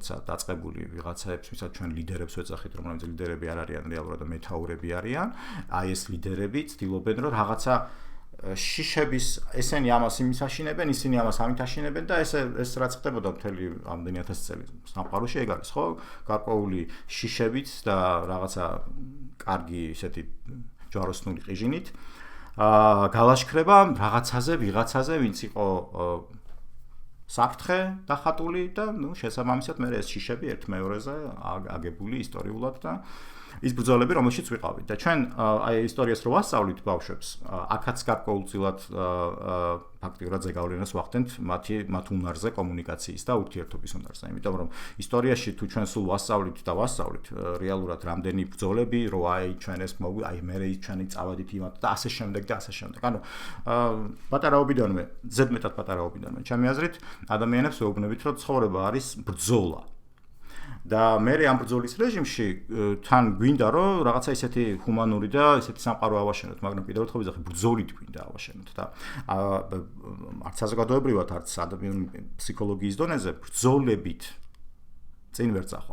როცა დაწყებული ვიღაცაებს, ვისაც ჩვენ ლიდერებს ვეძახით, რომლებიც ლიდერები არ არიან რეალურად და მეთაურები არიან, აი ეს ლიდერები ცდილობენ, რომ რაღაცა შიშების ესენი ამას იმის აშინებენ, ისინი ამას ამით აშინებენ და ეს რაც ხდებოდა მთელი ამდენი 1000 წელი სამყაროში ეგ არის, ხო? გარკვეული შიშებით და რაღაცა კარგი ესეთი ჯვაროსნული ყიჟინით გალაშქრება რაღაცაზე, ვიღაცაზე, ვინც იყო საფრთხე დახატული და შესაბამისად მე ეს შიშები ერთ მეორეზე აგებული ისტორიულად და ის ბრძოლები, რომელშიც ვიყავით და ჩვენ აი ისტორიას რო ვასწავლით ბავშვებს, აქაც გარკვეულწილად ფაქტიურად ზეგავლენას ვახდენთ მათ უნარზე კომუნიკაციის და ურთიერთობის უნარზე, იმიტომ რომ ისტორიაში თუ ჩვენ სულ ვასწავლით რეალურად რამდენი ბრძოლები, რო აი ჩვენ ეს აი მე ჩვენი წავედით იმათ და ასე შემდეგ და ასე შემდეგ. ანუ პატარაობიდანვე, ზედმეტად პატარაობიდანვე, ჩემი აზრით, ადამიანებს ვეუბნებით, რომ ცხოვრება არის ბრძოლა. და მე ამ ბრძოლის რეჟიმში თან გვინდა რომ რაღაცა ისეთი ჰუმანური და ისეთი სამყარო ავაშენოთ, მაგრამ კიდევ ერთხელ ვიზახი, ბრძოლით გვინდა ავაშენოთ და არც საზოგადოებრივად, არც ადამიანური ფსიქოლოგიის დონეზე ბრძოლებით წინ ვერ წახვალ.